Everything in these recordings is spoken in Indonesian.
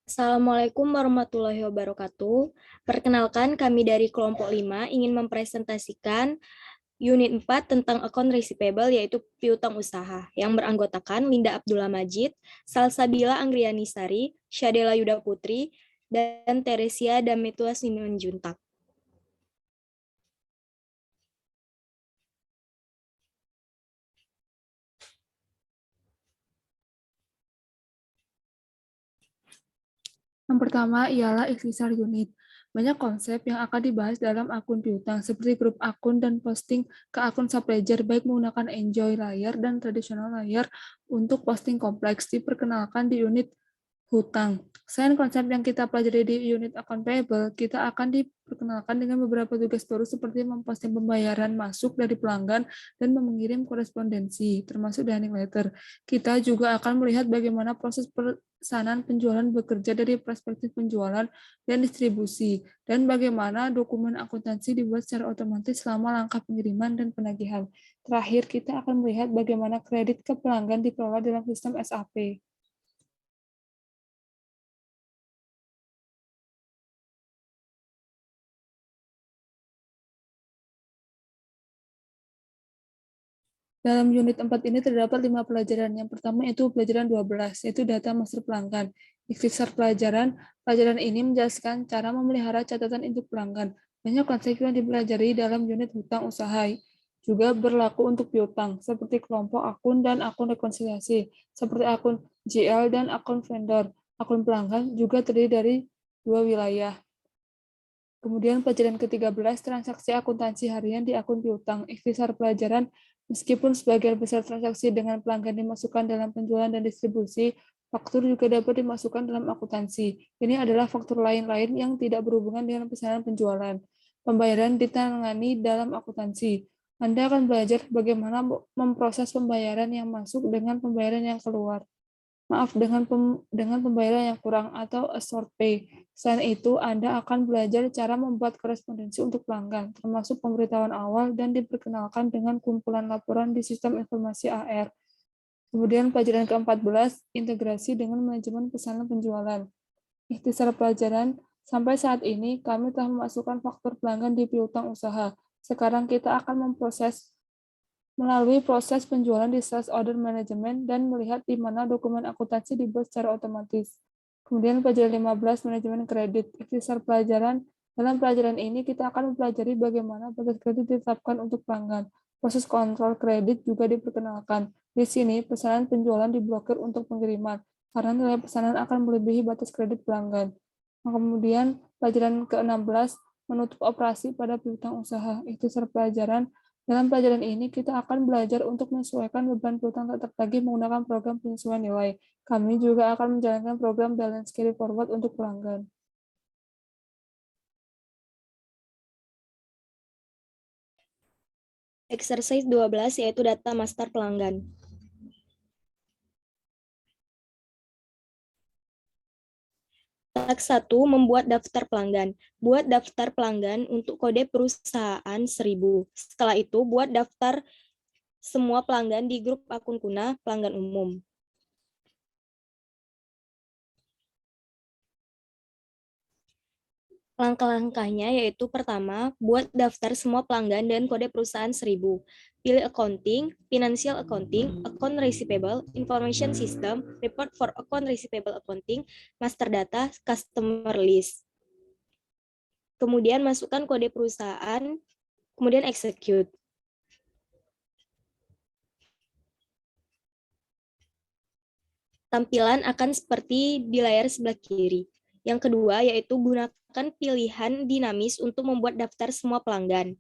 Assalamualaikum warahmatullahi wabarakatuh. Perkenalkan, kami dari kelompok 5 ingin mempresentasikan unit 4 tentang account receivable, yaitu piutang usaha, yang beranggotakan Linda Abdullah Majid, Salsabila Anggriani Sari, Syadela Yuda Putri, dan Teresia Dametua Simanjuntak. Yang pertama ialah ikhtisar unit. Banyak konsep yang akan dibahas dalam akun piutang, seperti grup akun dan posting ke akun subledger, baik menggunakan enjoy layer dan traditional layer. Untuk posting kompleks diperkenalkan di unit hutang. Selain konsep yang kita pelajari di unit account payable, kita akan diperkenalkan dengan beberapa tugas baru seperti memposting pembayaran masuk dari pelanggan dan mengirim korespondensi, termasuk dunning letter. Kita juga akan melihat bagaimana proses pesanan penjualan bekerja dari perspektif penjualan dan distribusi, dan bagaimana dokumen akuntansi dibuat secara otomatis selama langkah pengiriman dan penagihan. Terakhir, kita akan melihat bagaimana kredit ke pelanggan dikelola dalam sistem SAP. Dalam unit 4 ini terdapat 5 pelajaran. Yang pertama itu pelajaran 12, yaitu data master pelanggan. Ikhtisar pelajaran ini menjelaskan cara memelihara catatan induk pelanggan. Banyak konsep yang dipelajari dalam unit hutang usaha juga berlaku untuk piutang, seperti kelompok akun dan akun rekonsiliasi, seperti akun GL dan akun vendor. Akun pelanggan juga terdiri dari 2 wilayah. Kemudian pelajaran ke-13, transaksi akuntansi harian di akun piutang. Ikhtisar pelajaran, meskipun sebagian besar transaksi dengan pelanggan dimasukkan dalam penjualan dan distribusi, faktur juga dapat dimasukkan dalam akuntansi. Ini adalah faktur lain-lain yang tidak berhubungan dengan pesanan penjualan. Pembayaran ditangani dalam akuntansi. Anda akan belajar bagaimana memproses pembayaran yang masuk dengan pembayaran yang keluar. Maaf, dengan pembayaran yang kurang atau a short pay. Selain itu, Anda akan belajar cara membuat korespondensi untuk pelanggan, termasuk pemberitahuan awal dan diperkenalkan dengan kumpulan laporan di sistem informasi AR. Kemudian pelajaran ke-14, integrasi dengan manajemen pesanan penjualan. Ikhtisar pelajaran, sampai saat ini kami telah memasukkan faktur pelanggan di piutang usaha. Sekarang kita akan melalui proses penjualan di sales order management dan melihat di mana dokumen akuntansi dibuat secara otomatis. Kemudian pelajaran 15, manajemen kredit. Ikhtisar pelajaran, dalam pelajaran ini kita akan mempelajari bagaimana batas kredit ditetapkan untuk pelanggan. Proses kontrol kredit juga diperkenalkan. Di sini, pesanan penjualan diblokir untuk pengiriman, karena nilai pesanan akan melebihi batas kredit pelanggan. Kemudian pelajaran ke-16, menutup operasi pada piutang usaha. Ikhtisar pelajaran, dalam pelajaran ini, kita akan belajar untuk menyesuaikan beban piutang tak tertagih menggunakan program penyesuaian nilai. Kami juga akan menjalankan program balance carry forward untuk pelanggan. Exercise 12, yaitu data master pelanggan. Task 1, membuat daftar pelanggan. Buat daftar pelanggan untuk kode perusahaan 1000. Setelah itu, buat daftar semua pelanggan di grup akun kuna pelanggan umum. Langkah-langkahnya yaitu pertama, buat daftar semua pelanggan dan kode perusahaan 1000. Pilih accounting, financial accounting, account receivable, information system, report for account receivable accounting, master data, customer list. Kemudian masukkan kode perusahaan, kemudian execute. Tampilan akan seperti di layar sebelah kiri. Yang kedua yaitu gunakan pilihan dinamis untuk membuat daftar semua pelanggan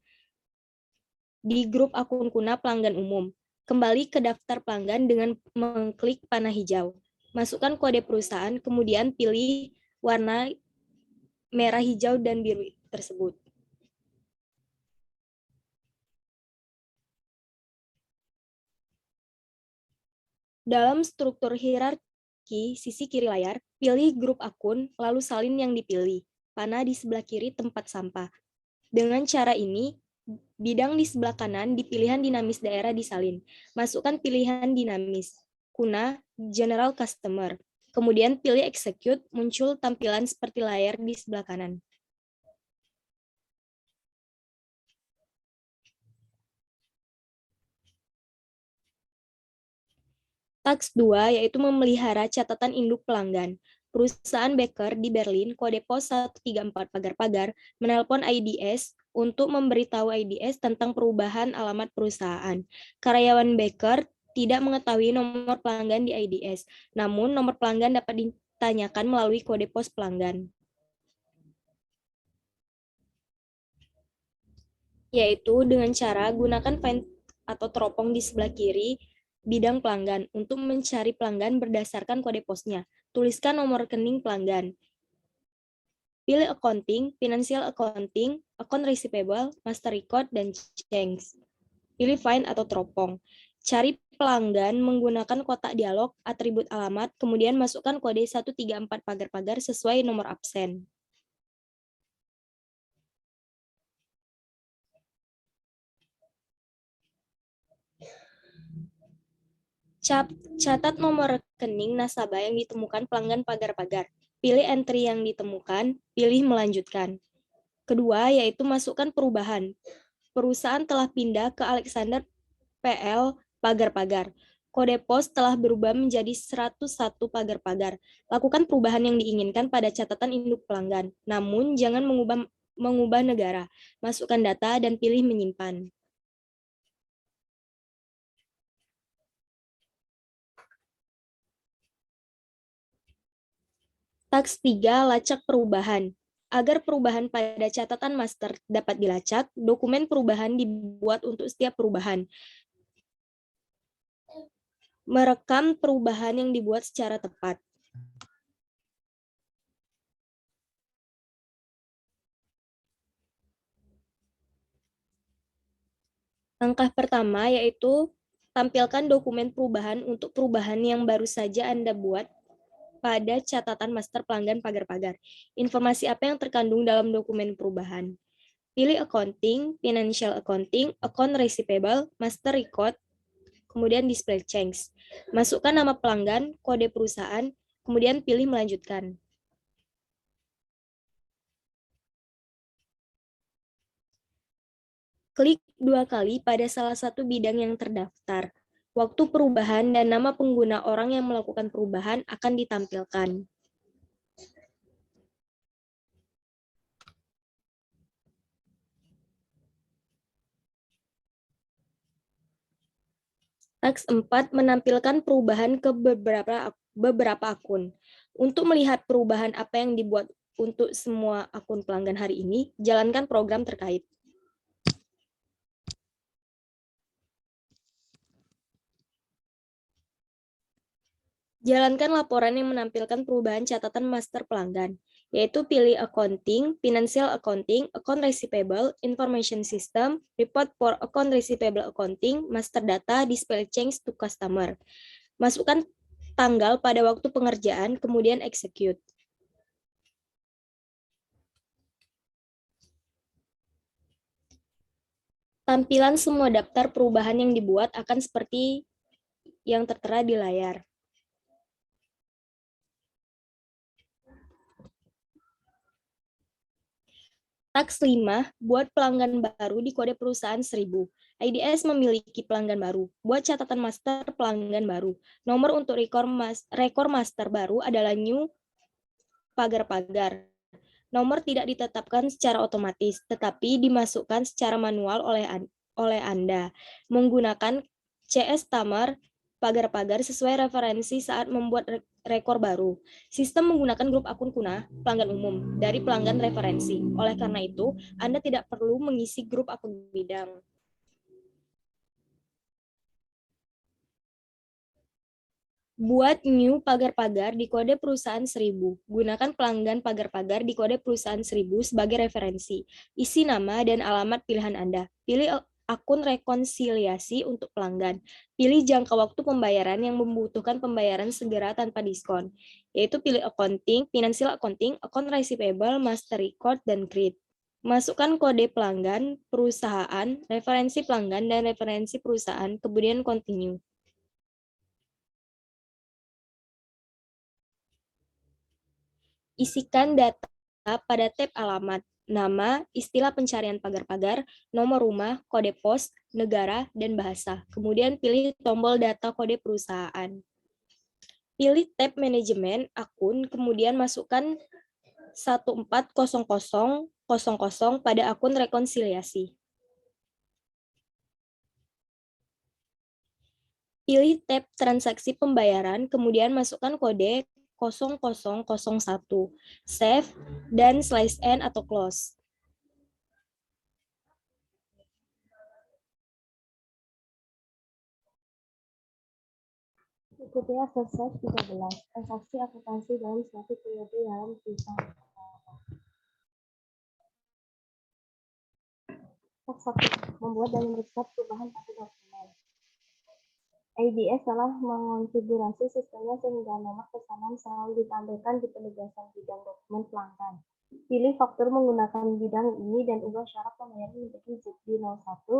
di grup akun kuna pelanggan umum. Kembali ke daftar pelanggan dengan mengklik panah hijau. Masukkan kode perusahaan, kemudian pilih warna merah, hijau, dan biru tersebut. Dalam struktur hierarki sisi kiri layar, pilih grup akun, lalu salin yang dipilih. Panah di sebelah kiri tempat sampah. Dengan cara ini, bidang di sebelah kanan di pilihan dinamis daerah disalin. Masukkan pilihan dinamis. kuna General Customer. Kemudian pilih Execute, muncul tampilan seperti layar di sebelah kanan. Task 2 yaitu memelihara catatan induk pelanggan. Perusahaan Baker di Berlin, kode pos 134 pagar-pagar, menelpon IDS untuk memberitahu IDS tentang perubahan alamat perusahaan. Karyawan Baker tidak mengetahui nomor pelanggan di IDS, namun nomor pelanggan dapat ditanyakan melalui kode pos pelanggan. Yaitu dengan cara gunakan find atau teropong di sebelah kiri bidang pelanggan untuk mencari pelanggan berdasarkan kode posnya. Tuliskan nomor rekening pelanggan. Pilih accounting, financial accounting, account receivable, master record, dan change. Pilih find atau teropong. Cari pelanggan menggunakan kotak dialog, atribut alamat, kemudian masukkan kode 134 pagar-pagar sesuai nomor absen. Catat nomor rekening nasabah yang ditemukan pelanggan pagar-pagar. Pilih entry yang ditemukan, pilih melanjutkan. Kedua, yaitu masukkan perubahan. Perusahaan telah pindah ke Alexander PL pagar-pagar. Kode pos telah berubah menjadi 101 pagar-pagar. Lakukan perubahan yang diinginkan pada catatan induk pelanggan. Namun, jangan mengubah negara. Masukkan data dan pilih menyimpan. Task 3, lacak perubahan. Agar perubahan pada catatan master dapat dilacak, dokumen perubahan dibuat untuk setiap perubahan. Merekam perubahan yang dibuat secara tepat. Langkah pertama yaitu tampilkan dokumen perubahan untuk perubahan yang baru saja Anda buat pada catatan master pelanggan pagar-pagar. Informasi apa yang terkandung dalam dokumen perubahan? Pilih accounting, financial accounting, account receivable, master record, kemudian display change. Masukkan nama pelanggan, kode perusahaan, kemudian pilih melanjutkan. Klik 2 kali pada salah satu bidang yang terdaftar. Waktu perubahan dan nama pengguna orang yang melakukan perubahan akan ditampilkan. Task 4 menampilkan perubahan ke beberapa akun. Untuk melihat perubahan apa yang dibuat untuk semua akun pelanggan hari ini, jalankan program terkait. Jalankan laporan yang menampilkan perubahan catatan master pelanggan, yaitu pilih accounting, financial accounting, account receivable, information system, report for account receivable accounting, master data, display change to customer. Masukkan tanggal pada waktu pengerjaan, kemudian execute. Tampilan semua daftar perubahan yang dibuat akan seperti yang tertera di layar. Task 5, buat pelanggan baru di kode perusahaan 1000. IDS memiliki pelanggan baru. Buat catatan master pelanggan baru. Nomor untuk rekor master baru adalah new pagar-pagar. Nomor tidak ditetapkan secara otomatis, tetapi dimasukkan secara manual oleh Anda menggunakan CS Tamar pagar-pagar sesuai referensi saat membuat rekor baru. Sistem menggunakan grup akun kuna pelanggan umum dari pelanggan referensi. Oleh karena itu, Anda tidak perlu mengisi grup akun bidang. Buat new pagar-pagar di kode perusahaan 1000. Gunakan pelanggan pagar-pagar di kode perusahaan 1000 sebagai referensi. Isi nama dan alamat pilihan Anda. Pilih akun rekonsiliasi untuk pelanggan. Pilih jangka waktu pembayaran yang membutuhkan pembayaran segera tanpa diskon, yaitu pilih accounting, financial accounting, account receivable, master record, dan grid. Masukkan kode pelanggan, perusahaan, referensi pelanggan, dan referensi perusahaan, kemudian continue. Isikan data pada tab alamat, nama, istilah pencarian pagar-pagar, nomor rumah, kode pos, negara, dan bahasa. Kemudian pilih tombol data kode perusahaan. Pilih tab manajemen akun, kemudian masukkan 140000 pada akun rekonsiliasi. Pilih tab transaksi pembayaran, kemudian masukkan kode 0001, save, dan slash n atau close. Ikuti exercise 13, transaksi akuntansi dalam suatu periode dalam perusahaan. Teks 1. Membuat dan memeriksa perubahan pada dokumen. ABS telah mengonfigurasi sistemnya sehingga nomor pesanan selalu ditampilkan di penugasan bidang dokumen pelanggan. Pilih faktur menggunakan bidang ini dan ubah syarat pembayaran menjadi ZB01.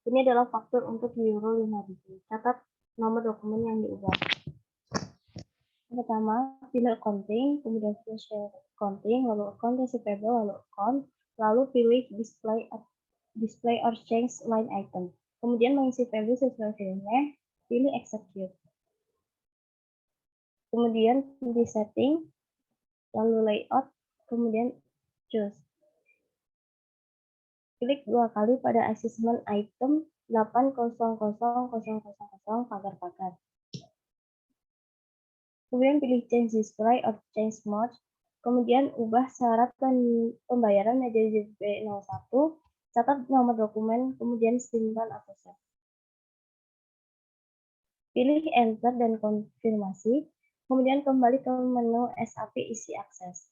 Ini adalah faktur untuk euro 5.000. Catat nomor dokumen yang diubah. Pertama, pilih accounting, kemudian pilih share accounting, lalu account receivable, lalu account, lalu pilih display or change line item. Kemudian mengisi value sesuai filenya, pilih execute. Kemudian pilih setting, lalu layout, kemudian choose. Klik 2 kali pada assessment item 800000 pagar-pagar. Kemudian pilih change display or change mode. Kemudian ubah syarat pembayaran menjadi ZB01. Catat nomor dokumen, kemudian simpan atau save. Pilih enter dan konfirmasi. Kemudian kembali ke menu SAP isi akses.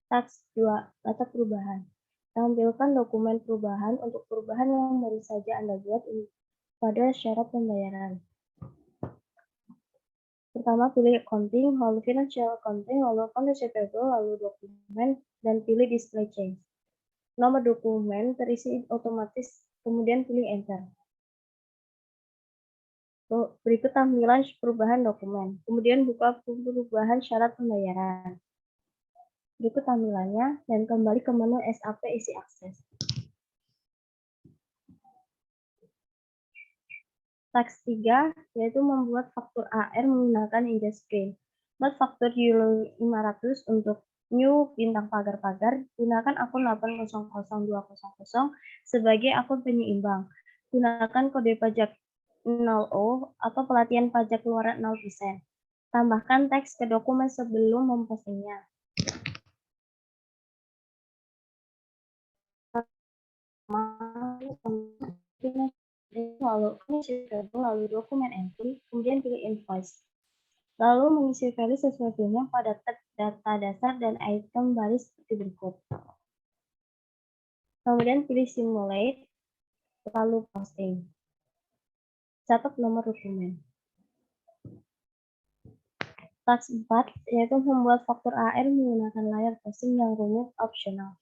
Task 2. Data perubahan. Tampilkan dokumen perubahan untuk perubahan yang baru saja Anda buat pada syarat pembayaran. Pertama, pilih accounting, lalu financial accounting, lalu account receivable, lalu dokumen, dan pilih display change. Nomor dokumen terisi otomatis, kemudian pilih enter. Berikut tampilan perubahan dokumen. Kemudian buka perubahan syarat pembayaran. Berikut tampilannya, dan kembali ke menu SAP isi akses. Task 3, yaitu membuat faktur AR menggunakan Ninja Screen. Buat faktur euro 500 untuk new bintang pagar-pagar, gunakan akun 800200 sebagai akun penyeimbang. Gunakan kode pajak 0O atau pelatihan pajak keluaran 0%. Tambahkan teks ke dokumen sebelum mempostingnya. Lalu dokumen entry, kemudian pilih invoice. Lalu mengisi value sesuai filenya pada tab data dasar dan item baris seperti berikut. Kemudian pilih simulate, lalu posting. Catat nomor dokumen. Task 4, yaitu membuat faktur AR menggunakan layar posting yang rumit opsional.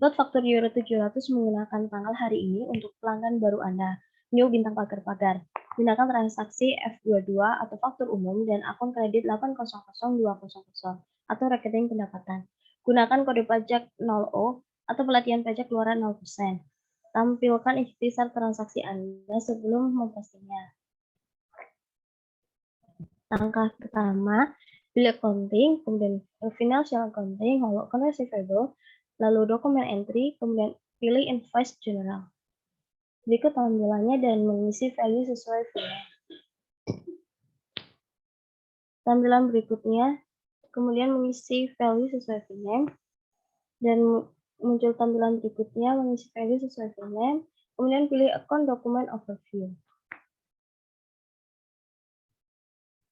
Buat faktur euro 700 menggunakan tanggal hari ini untuk pelanggan baru Anda, new bintang pagar-pagar. Gunakan transaksi F22 atau faktur umum dan akun kredit 800200 atau rekening pendapatan. Gunakan kode pajak 0O atau pelatihan pajak keluaran 0%. Tampilkan ikhtisar transaksi Anda sebelum mempostingnya. Langkah pertama, pilih accounting, kemudian financial accounting, lalu account receivable, lalu dokumen entry, kemudian pilih invoice general. Berikut tampilannya dan mengisi value sesuai filenya. Tampilan berikutnya, kemudian mengisi value sesuai filenya, dan muncul tampilan berikutnya mengisi value sesuai filenya, kemudian pilih account dokumen overview.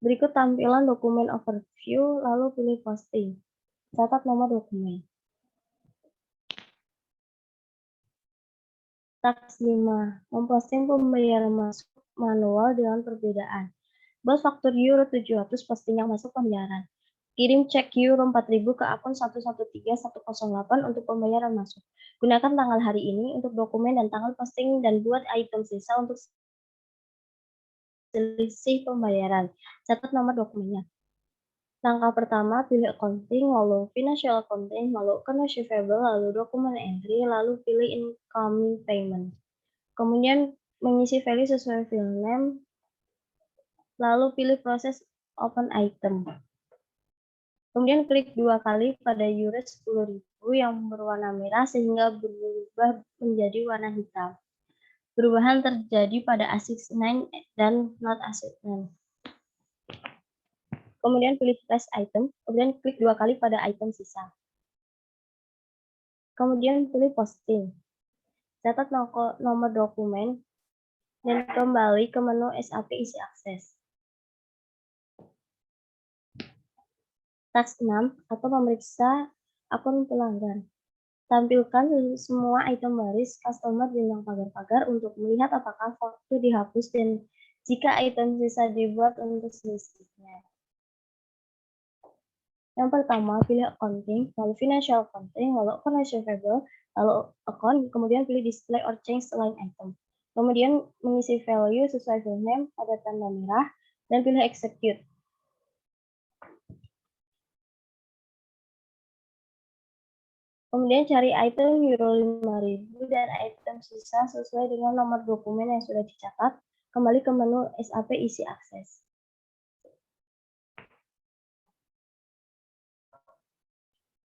Berikut tampilan dokumen overview, lalu pilih posting. Catat nomor dokumen. Task 5. Memposting pembayaran masuk manual dengan perbedaan. Buat faktur euro 700 posting yang masuk pembayaran. Kirim cek euro 4.000 ke akun 113108 untuk pembayaran masuk. Gunakan tanggal hari ini untuk dokumen dan tanggal posting dan buat item sisa untuk selisih pembayaran. Catat nomor dokumennya. Langkah pertama, pilih accounting, lalu financial accounting, lalu accounts receivable, lalu document entry, lalu pilih incoming payment. Kemudian mengisi value sesuai field name, lalu pilih proses open item. Kemudian klik 2 kali pada euro 10.000 yang berwarna merah sehingga berubah menjadi warna hitam. Perubahan terjadi pada A69 dan not A69. Kemudian pilih flash item, kemudian klik 2 kali pada item sisa. Kemudian pilih posting. Catat nomor dokumen dan kembali ke menu SAP isi akses. Task 6 atau memeriksa akun pelanggan. Tampilkan semua item baris customer bintang pagar-pagar untuk melihat apakah foto dihapus dan jika item sisa dibuat untuk selisihnya. Yang pertama, pilih accounting, lalu financial accounting, lalu account receivable, lalu account, kemudian pilih display or change line item. Kemudian mengisi value sesuai field name pada tanda merah dan pilih execute. Kemudian cari item euro 5.000 dan item sisa sesuai dengan nomor dokumen yang sudah dicatat. Kembali ke menu SAP isi akses.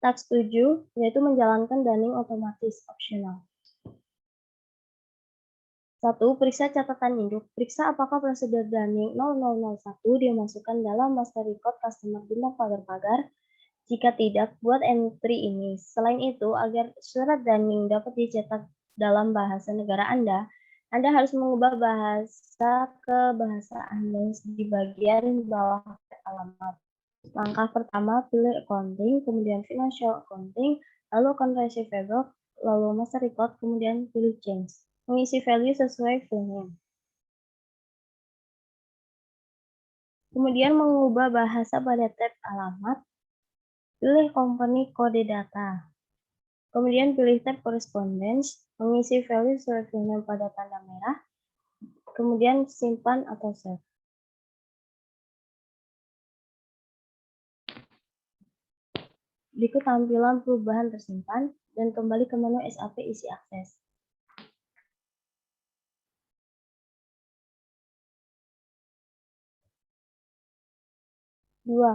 Task 7 yaitu menjalankan dunning otomatis opsional. 1. Periksa catatan induk. Periksa apakah prosedur dunning 0001 dimasukkan dalam master record customer bintang pagar-pagar. Jika tidak, buat entry ini. Selain itu, agar surat dunning dapat dicetak dalam bahasa negara Anda harus mengubah bahasa ke bahasa Anda di bagian bawah alamat. Langkah pertama, pilih accounting, kemudian financial accounting, lalu account receivable, lalu master record, kemudian pilih change. Mengisi value sesuai field name. Kemudian mengubah bahasa pada tab alamat, pilih company kode data. Kemudian pilih tab correspondence, mengisi value sesuai field name pada tanda merah, kemudian simpan atau save. Berikut tampilan perubahan tersimpan dan kembali ke menu SAP isi akses. Dua,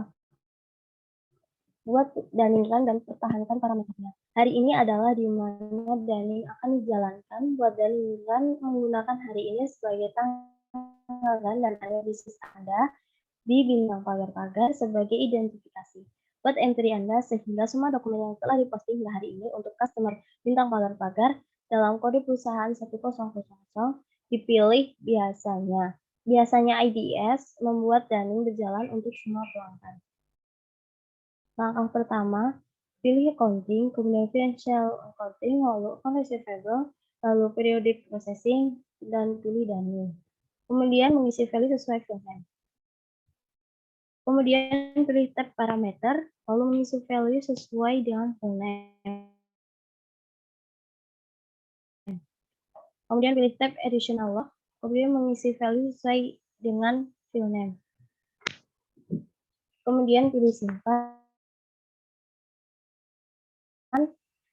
buat dunning dan pertahankan parameternya. Hari ini adalah di mana dunning akan dijalankan. Buat dunning menggunakan hari ini sebagai tanggal dan analisis Anda di bintang pagar-pagar sebagai identifikasi. Buat entry Anda sehingga semua dokumen yang telah diposting hari ini untuk customer bintang pagar-pagar dalam kode perusahaan 1000 dipilih biasanya. Biasanya IDS membuat dunning berjalan untuk semua pelanggan. Langkah pertama, pilih accounting, kemudian financial accounting, lalu account receivable, lalu periodic processing, dan pilih dunning. Kemudian mengisi value sesuai field name. Kemudian pilih tab parameter, lalu mengisi value sesuai dengan field name. Kemudian pilih tab additional log, kemudian mengisi value sesuai dengan field name. Kemudian pilih simpan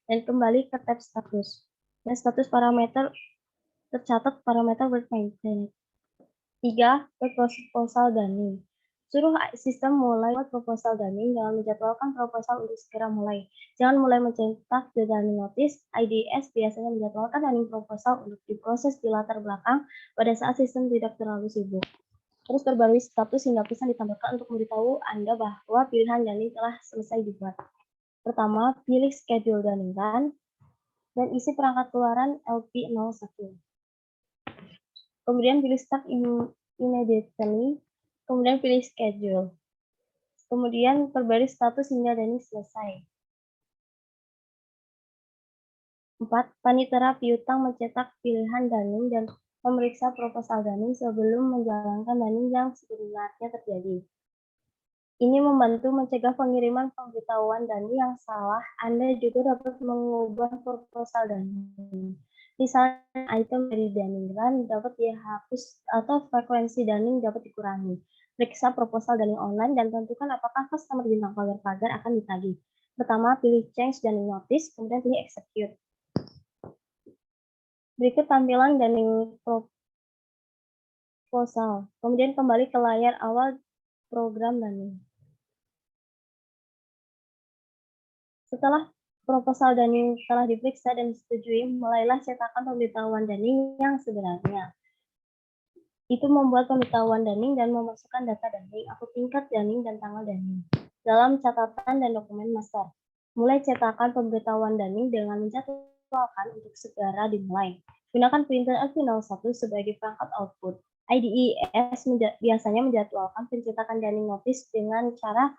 dan kembali ke tab status. Dan status parameter tercatat parameter word maintained. 3. Proposal dunning. Suruh sistem mulai buat proposal dunning dengan menjadwalkan proposal untuk segera mulai. Jangan mulai mencetak the dunning notice. IDS biasanya menjadwalkan dunning proposal untuk diproses di latar belakang pada saat sistem tidak terlalu sibuk. Terus perbarui status hingga pesan ditambahkan untuk memberitahu Anda bahwa pilihan dunning telah selesai dibuat. Pertama, pilih schedule dunning run dan isi perangkat keluaran LP01. Kemudian pilih start immediately, kemudian pilih schedule. Kemudian perbarui status hingga dunning selesai. 4. Panitera piutang mencetak pilihan dunning dan memeriksa proposal dunning sebelum menjalankan dunning yang sebenarnya terjadi. Ini membantu mencegah pengiriman pemberitahuan dunning yang salah. Anda juga dapat mengubah proposal dunning. Misalnya, item dari dunning run dapat dihapus atau frekuensi dunning dapat dikurangi. Periksa proposal daring online dan tentukan apakah customer bintang pagar-pagar akan ditagih. Pertama, pilih change daring notice, kemudian pilih execute. Berikut tampilan daring proposal. Kemudian kembali ke layar awal program daring. Setelah proposal daring telah diperiksa dan disetujui, mulailah cetakan pemberitahuan daring yang sebenarnya. Itu membuat pemberitahuan daring dan memasukkan data daring, akun tingkat daring, dan tanggal daring dalam catatan dan dokumen master. Mulai cetakan pemberitahuan daring dengan menjadwalkan untuk segera dimulai. Gunakan printer LP01 sebagai perangkat output. IDES biasanya menjadwalkan pencetakan daring notice dengan cara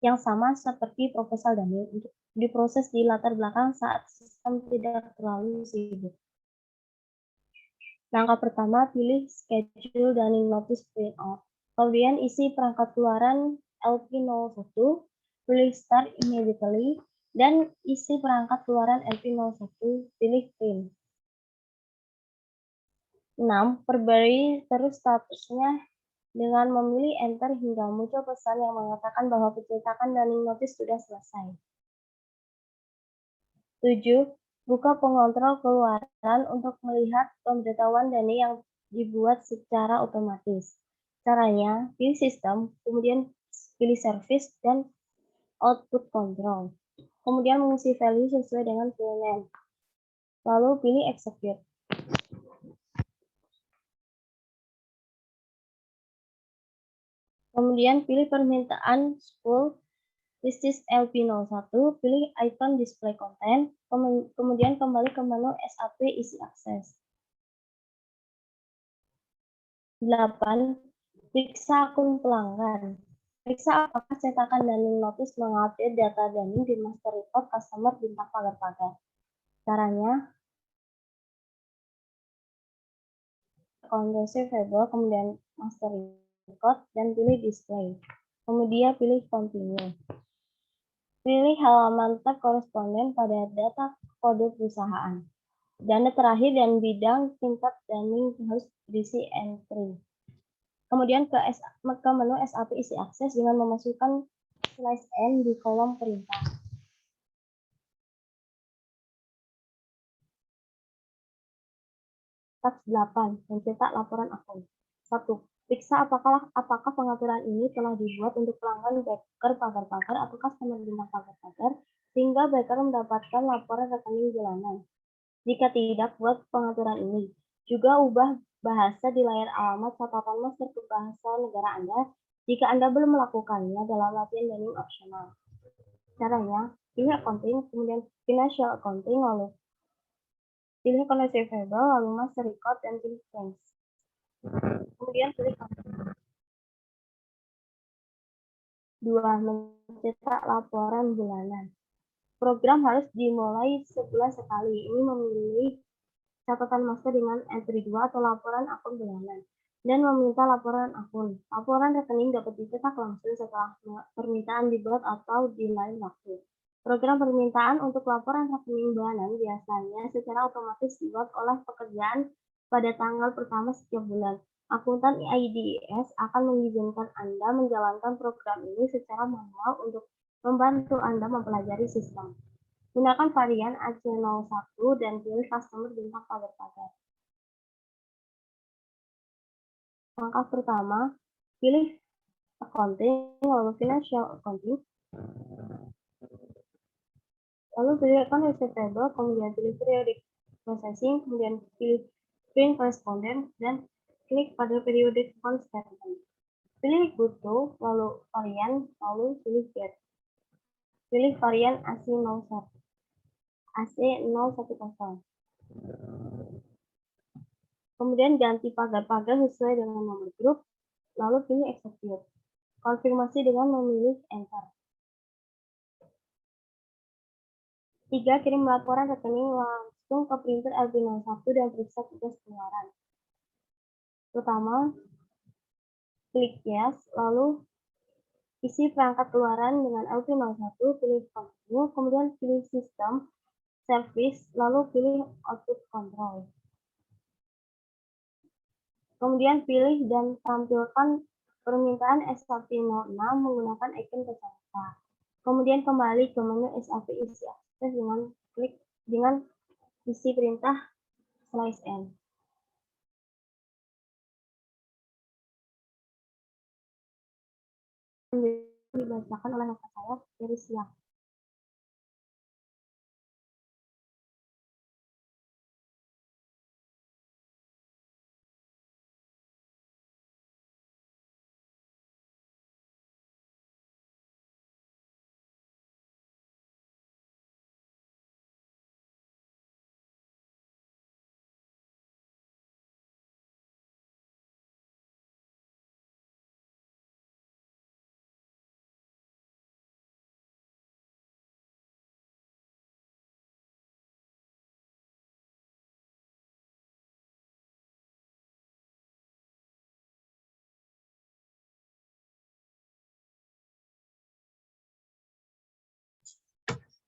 yang sama seperti proposal daring untuk diproses di latar belakang saat sistem tidak terlalu sibuk. Langkah pertama, pilih schedule daring notice printout. Kemudian isi perangkat keluaran LP01, pilih start immediately, dan isi perangkat keluaran LP01, pilih print. 6. Perbarui terus statusnya dengan memilih enter hingga muncul pesan yang mengatakan bahwa pencetakan daring notice sudah selesai. 7. Buka pengontrol keluaran untuk melihat pemberitahuan daring yang dibuat secara otomatis. Caranya, pilih sistem, kemudian pilih service, dan output control. Kemudian mengisi value sesuai dengan full name. Lalu pilih execute. Kemudian pilih permintaan spool Listis LP01, pilih icon display content, kemudian kembali ke menu SAP isi akses. 8. Periksa akun pelanggan. Periksa apakah cetakan daring notice mengupdate data daring di master report customer bintang pagar-pagar. Caranya, account receivable, kemudian master report, dan pilih display. Kemudian pilih continue. Pilih halaman tab koresponden pada data kode perusahaan. Dana terakhir dan bidang tingkat daring harus berisi entry. Kemudian ke menu SAP isi akses dengan memasukkan slash n di kolom perintah. Tab 8. Mencetak laporan akun. 1. Periksa apakah pengaturan ini telah dibuat untuk pelanggan baker pagar-pagar atau customer bintang pagar-pagar sehingga baker mendapatkan laporan rekening bulanan. Jika tidak, buat pengaturan ini. Juga ubah bahasa di layar alamat catatan master ke bahasa negara Anda jika Anda belum melakukannya dalam latihan daring opsional. Caranya, pilih accounting, kemudian financial accounting, lalu pilih account receivable, lalu master record, dan pilih change. Kemudian pilih accounting. 2. Mencetak laporan bulanan. Program harus dimulai sebulan sekali. Ini memilih catatan master dengan entry 2 atau laporan akun bulanan, dan meminta laporan akun. Laporan rekening dapat dicetak langsung setelah permintaan dibuat atau di lain waktu. Program permintaan untuk laporan rekening bulanan biasanya secara otomatis dibuat oleh pekerjaan pada tanggal pertama setiap bulan. Akuntan IDES akan mengizinkan Anda menjalankan program ini secara manual untuk membantu Anda mempelajari sistem. Gunakan varian AC01 dan pilih customer bintang pagar-pagar. Langkah pertama, pilih accounting, lalu financial accounting, lalu pilih account receivable, kemudian pilih periodic processing, kemudian pilih print correspondent, dan klik pada periodic account statement. Pilih go to, lalu varian, lalu pilih get. Pilih varian AC01. AC010. Kemudian ganti pagar-pagar sesuai dengan nomor grup, lalu pilih execute. Konfirmasi dengan memilih enter. 3. Kirim laporan rekening langsung ke printer LP01 dan periksa tugas pengeluaran. Pertama, klik yes, lalu isi perangkat keluaran dengan LP01, pilih continue, kemudian pilih sistem, service, lalu pilih output control. Kemudian pilih dan tampilkan permintaan SAP 06 menggunakan icon peserta. Kemudian kembali ke menu SAP isi akses dengan klik dengan isi perintah slice n. Dibacakan oleh kakak saya dari siang.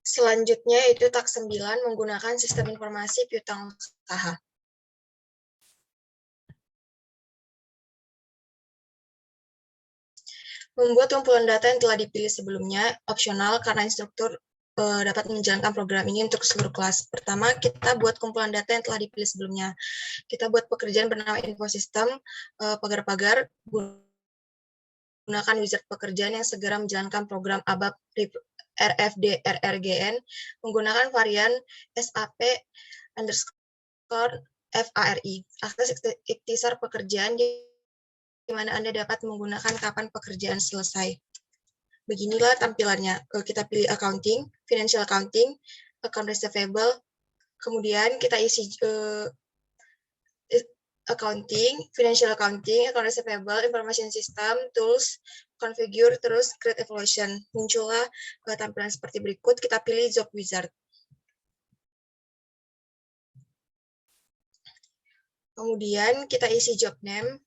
Selanjutnya itu tak 9 menggunakan sistem informasi piutang usaha. Membuat kumpulan data yang telah dipilih sebelumnya opsional karena instruktur dapat menjalankan program ini untuk seluruh kelas. Pertama, kita buat kumpulan data yang telah dipilih sebelumnya. Kita buat pekerjaan bernama infosystem, pagar-pagar, gunakan wizard pekerjaan yang segera menjalankan program ABAP RFD RRGN menggunakan varian SAP _FARI. Akses ikhtisar pekerjaan di mana Anda dapat menggunakan kapan pekerjaan selesai. Beginilah tampilannya. Kita pilih accounting, financial accounting, account receivable, kemudian kita isi accounting, financial accounting, account receivable, information system, tools, configure, terus create evaluation. Muncullah tampilan seperti berikut. Kita pilih job wizard. Kemudian kita isi job name,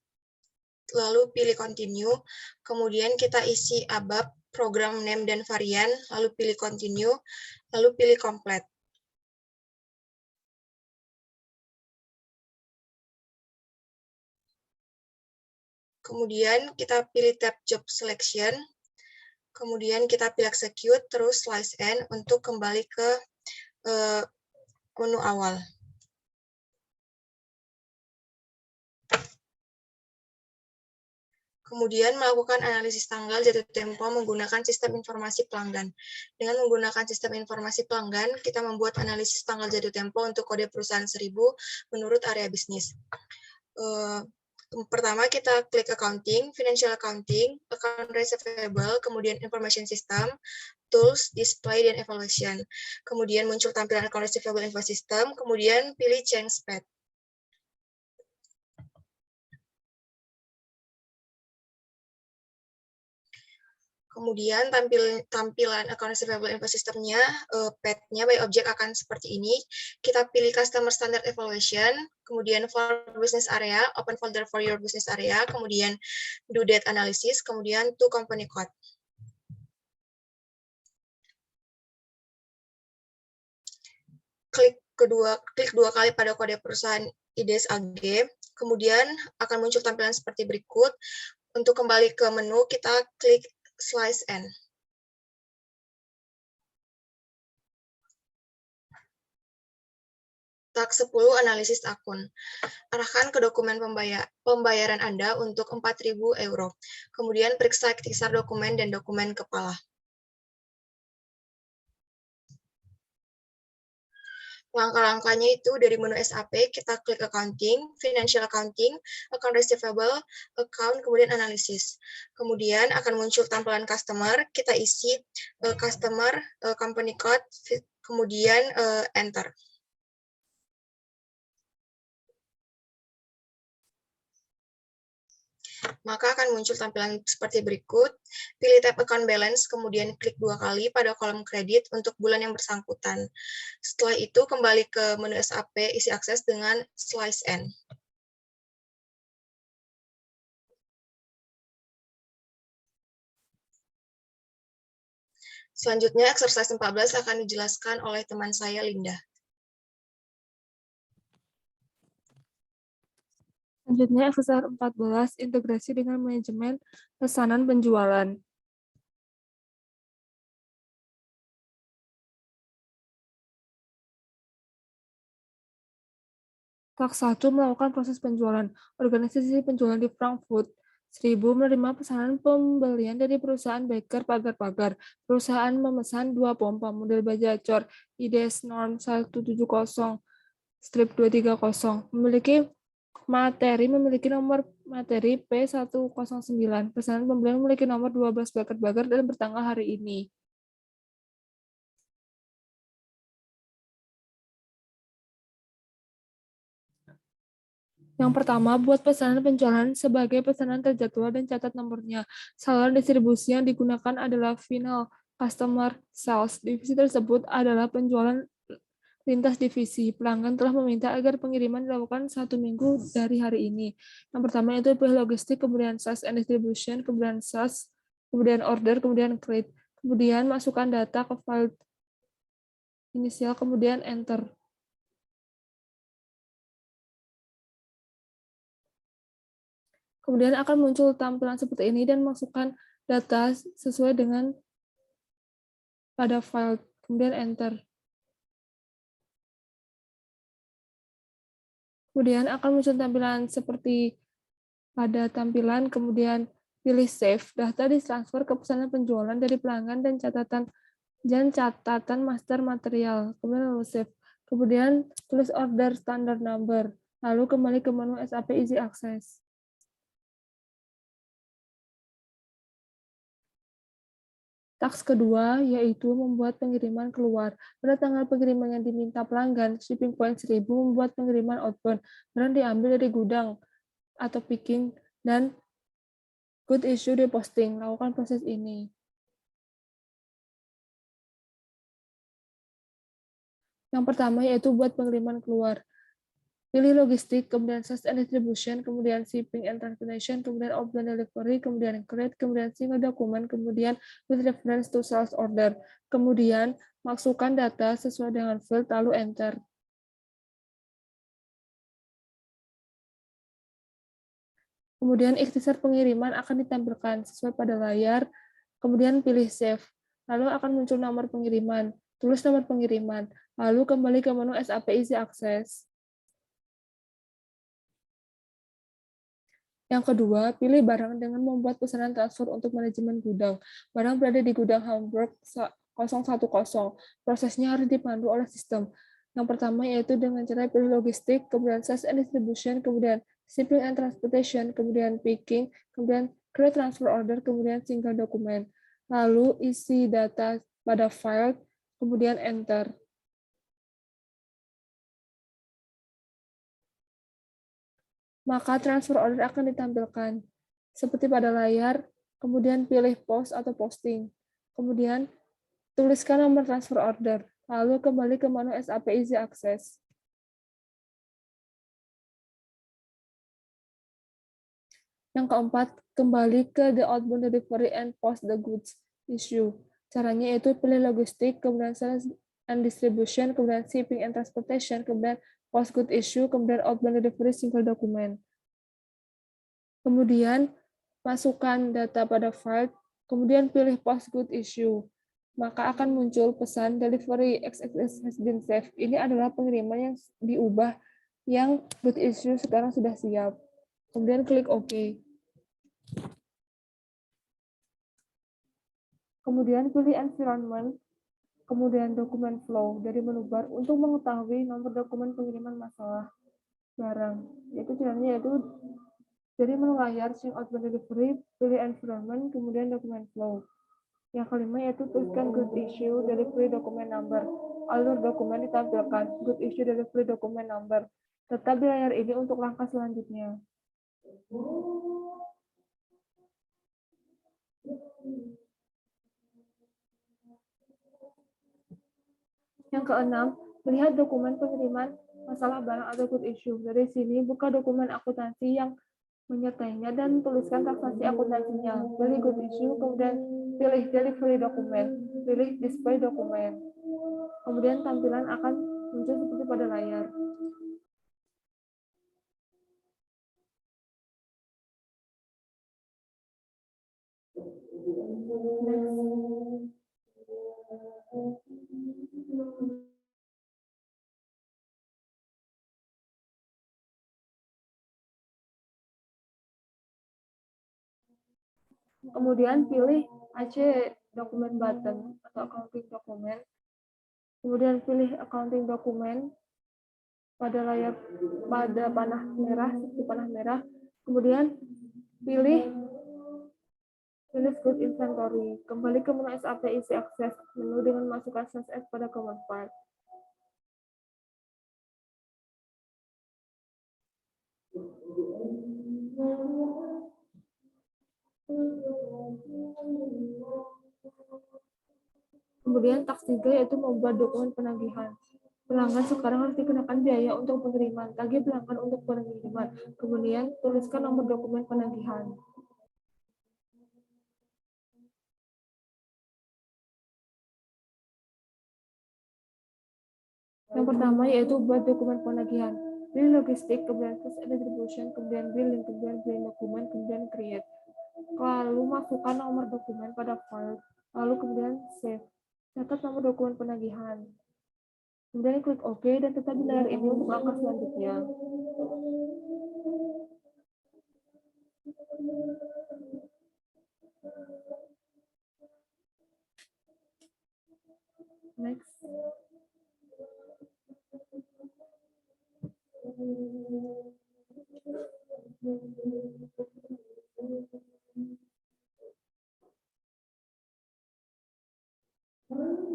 lalu pilih continue, kemudian kita isi ABAP, program name dan varian, lalu pilih continue, lalu pilih complete. Kemudian kita pilih tab job selection, kemudian kita pilih execute, terus slice n untuk kembali ke menu awal. Kemudian melakukan analisis tanggal jatuh tempo menggunakan sistem informasi pelanggan. Dengan menggunakan sistem informasi pelanggan, kita membuat analisis tanggal jatuh tempo untuk kode perusahaan 1000 menurut area bisnis. Pertama kita klik accounting, financial accounting, account receivable, kemudian information system, tools, display, dan evaluation. Kemudian muncul tampilan account receivable info system, kemudian pilih change path. Kemudian tampilan account receivable info system-nya, path-nya by object akan seperti ini. Kita pilih customer standard evaluation, kemudian for business area, open folder for your business area, kemudian do date analysis, kemudian to company code. Klik dua kali pada kode perusahaan IDS AG, kemudian akan muncul tampilan seperti berikut. Untuk kembali ke menu, kita klik slice n. Tak 10 analisis akun. Arahkan ke dokumen pembayaran Anda untuk 4.000 euro. Kemudian periksa ikhtisar dokumen dan dokumen kepala. Langkah-langkahnya itu dari menu SAP, kita klik accounting, financial accounting, account receivable, account, kemudian analisis. Kemudian akan muncul tampilan customer, kita isi customer, company code, kemudian enter. Maka akan muncul tampilan seperti berikut. Pilih tab account balance, kemudian klik 2 kali pada kolom kredit untuk bulan yang bersangkutan. Setelah itu kembali ke menu SAP, isi akses dengan slice n. Selanjutnya, exercise 14 akan dijelaskan oleh teman saya, Linda. Selanjutnya, exercise 14, integrasi dengan manajemen pesanan penjualan. Task 1 melakukan proses penjualan. Organisasi penjualan di Frankfurt 1000 menerima pesanan pembelian dari perusahaan Baker pagar-pagar. Perusahaan memesan 2 pompa model baja Cor IDS Norm 170/230 memiliki nomor materi P109. Pesanan pembelian memiliki nomor 12 Baker-pagar dan bertanggal hari ini. Yang pertama, buat pesanan penjualan sebagai pesanan terjadwal dan catat nomornya. Saluran distribusi yang digunakan adalah final customer sales. Divisi tersebut adalah penjualan lintas divisi. Pelanggan telah meminta agar pengiriman dilakukan 1 minggu dari hari ini. Yang pertama itu pilih logistik, kemudian sales and distribution, kemudian sales, kemudian order, kemudian create. Kemudian masukkan data ke file inisial, kemudian enter. Kemudian akan muncul tampilan seperti ini dan masukkan data sesuai dengan pada file, kemudian enter. Kemudian akan muncul tampilan seperti pada tampilan, kemudian pilih save. Data ditransfer ke pesanan penjualan dari pelanggan dan catatan master material. Kemudian lalu save. Kemudian tulis order standard number. Lalu kembali ke menu SAP Easy Access. Task kedua yaitu membuat pengiriman keluar. Pada tanggal pengiriman yang diminta pelanggan, shipping point 1000 membuat pengiriman outbound. Barang diambil dari gudang atau picking dan good issue diposting. Lakukan proses ini. Yang pertama yaitu buat pengiriman keluar. Pilih logistik, kemudian sales and distribution, kemudian shipping and transportation, kemudian outbound delivery, kemudian create, kemudian single dokumen, kemudian with reference to sales order. Kemudian masukkan data sesuai dengan field, lalu enter. Kemudian ikhtisar pengiriman akan ditampilkan sesuai pada layar, kemudian pilih save. Lalu akan muncul nomor pengiriman. Tulis nomor pengiriman, lalu kembali ke menu SAP Easy Access. Yang kedua, pilih barang dengan membuat pesanan transfer untuk manajemen gudang. Barang berada di gudang Hamburg 010. Prosesnya harus dipandu oleh sistem. Yang pertama yaitu dengan cara pilih logistik, kemudian sales and distribution, kemudian shipping and transportation, kemudian picking, kemudian create transfer order, kemudian single dokumen. Lalu isi data pada file, kemudian enter. Maka transfer order akan ditampilkan seperti pada layar, kemudian pilih post atau posting. Kemudian tuliskan nomor transfer order, lalu kembali ke menu SAP Easy Access. Yang keempat, kembali ke the outbound delivery and post the goods issue. Caranya yaitu pilih logistik, kemudian sales and distribution, kemudian shipping and transportation, kemudian post good issue, kemudian outbound delivery single dokumen. Kemudian masukkan data pada file, kemudian pilih post good issue. Maka akan muncul pesan delivery XXS has been saved. Ini adalah pengiriman yang diubah, yang good issue sekarang sudah siap. Kemudian klik OK. Kemudian pilih environment, kemudian dokumen flow dari menu bar untuk mengetahui nomor dokumen pengiriman masalah barang. Yaitu dari menu layar Sync Outbound Delivery, pilih environment, kemudian dokumen flow. Yang kelima yaitu tuliskan good issue delivery dokumen number. Alur dokumen ditampilkan good issue delivery dokumen number. Tetap di layar ini untuk langkah selanjutnya. Yang keenam, melihat dokumen pengiriman masalah barang atau good issue. Dari sini, buka dokumen akuntansi yang menyertainya dan tuliskan transaksi akuntansinya. Pilih good issue, kemudian pilih delivery dokumen, pilih display dokumen. Kemudian tampilan akan muncul seperti pada layar. Kemudian pilih AC dokumen button atau accounting dokumen. Kemudian pilih accounting dokumen pada layar pada panah merah, seperti panah merah. Kemudian pilih Good Inventory. Kembali ke menu SAP isi akses menu dengan masukkan /s pada command file. Kemudian task 3 yaitu membuat dokumen penagihan. Pelanggan sekarang harus dikenakan biaya untuk pengiriman. Tagih pelanggan untuk pengiriman. Kemudian tuliskan nomor dokumen penagihan. Yang pertama yaitu buat dokumen penagihan. Bill logistik, kemudian cost and distribution, kemudian billing, kemudian billing dokumen, kemudian create. Lalu masukkan nomor dokumen pada file, lalu kemudian save. Catat nomor dokumen penagihan. Kemudian klik OK dan tetap di layar ini untuk langkah selanjutnya. Next.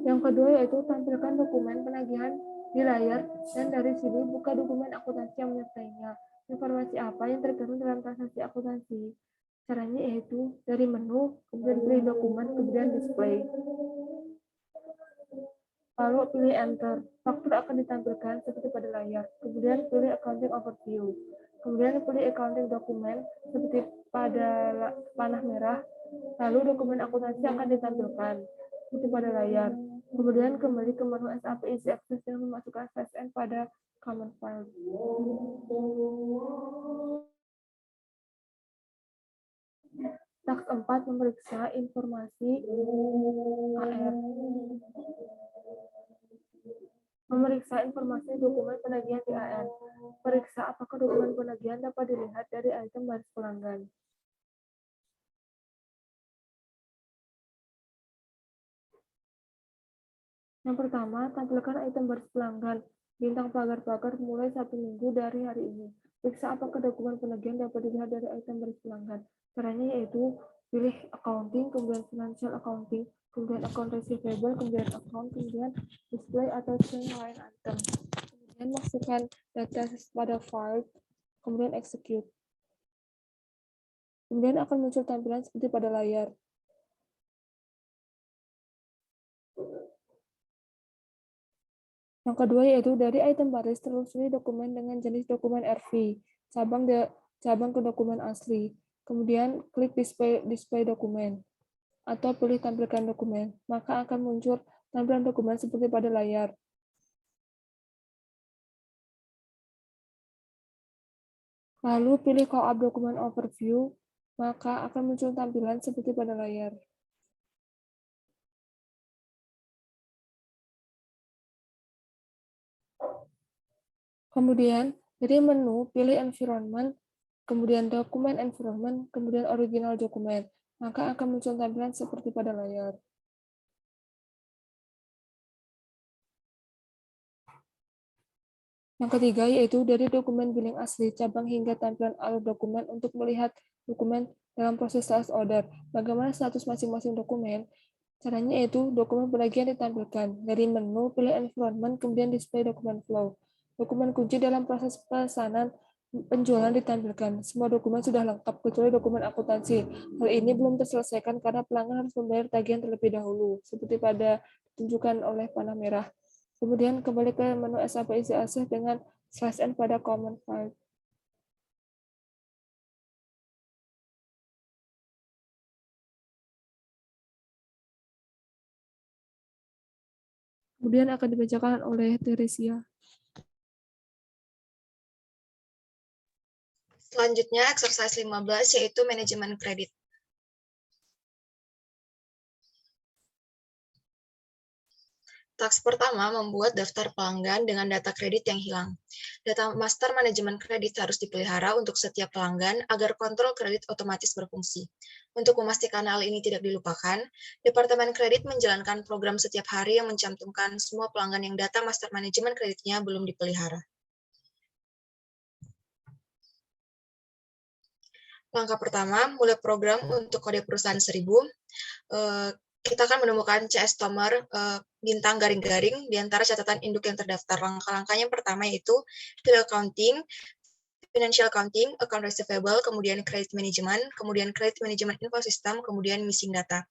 Yang kedua yaitu tampilkan dokumen penagihan di layar dan dari sini buka dokumen akuntansi yang menyertainya. Informasi apa yang terkandung dalam transaksi akuntansi? Caranya yaitu dari menu, kemudian pilih dokumen, kemudian display. Lalu pilih enter. Faktur akan ditampilkan seperti pada layar. Kemudian pilih accounting overview. Kemudian pilih accounting dokumen seperti pada panah merah. Lalu dokumen akuntansi akan ditampilkan seperti pada layar. Kemudian kembali ke menu SAP isi akses dan memasukkan /sn pada command file. Task 4 memeriksa informasi AR. Memeriksa informasi dokumen penagihan di AR. Periksa apakah dokumen penagihan dapat dilihat dari item baris pelanggan. Yang pertama, tampilkan item baris pelanggan. Bintang pagar-pagar mulai 1 minggu dari hari ini. Periksa apakah dokumen penagihan dapat dilihat dari item baris pelanggan. Caranya yaitu pilih accounting, kemudian financial accounting, kemudian account receivable, kemudian account, kemudian display atau change line item. Kemudian masukkan data pada file, kemudian execute. Kemudian akan muncul tampilan seperti pada layar. Yang kedua yaitu dari item baris telusuri dokumen dengan jenis dokumen RV, cabang ke dokumen asli. Kemudian klik display dokumen atau pilih tampilkan dokumen, maka akan muncul tampilan dokumen seperti pada layar. Lalu pilih call up dokumen overview, maka akan muncul tampilan seperti pada layar. Kemudian dari menu pilih environment, kemudian dokumen environment, kemudian original dokumen, maka akan muncul tampilan seperti pada layar. Yang ketiga yaitu dari dokumen billing asli, cabang hingga tampilan alur dokumen untuk melihat dokumen dalam proses sales order. Bagaimana status masing-masing dokumen? Caranya yaitu dokumen penagihan ditampilkan. Dari menu, pilih environment, kemudian display dokumen flow. Dokumen kunci dalam proses pesanan penjualan ditampilkan. Semua dokumen sudah lengkap, kecuali dokumen akuntansi. Hal ini belum terselesaikan karena pelanggan harus membayar tagihan terlebih dahulu, seperti pada ditunjukkan oleh panah merah. Kemudian kembali ke menu SAP isi akses dengan /n pada command file. Kemudian akan dibacakan oleh Teresia. Selanjutnya exercise 15 yaitu manajemen kredit. Task pertama membuat daftar pelanggan dengan data kredit yang hilang. Data master manajemen kredit harus dipelihara untuk setiap pelanggan agar kontrol kredit otomatis berfungsi. Untuk memastikan hal ini tidak dilupakan, Departemen Kredit menjalankan program setiap hari yang mencantumkan semua pelanggan yang data master manajemen kreditnya belum dipelihara. Langkah pertama, mulai program untuk kode perusahaan 1000. Kita akan menemukan CS Tomer bintang garing-garing di antara catatan induk yang terdaftar. Langkah-langkahnya pertama yaitu Bill Accounting, Financial Accounting, Account Receivable, kemudian Credit Management, kemudian Credit Management Info System, kemudian Missing Data.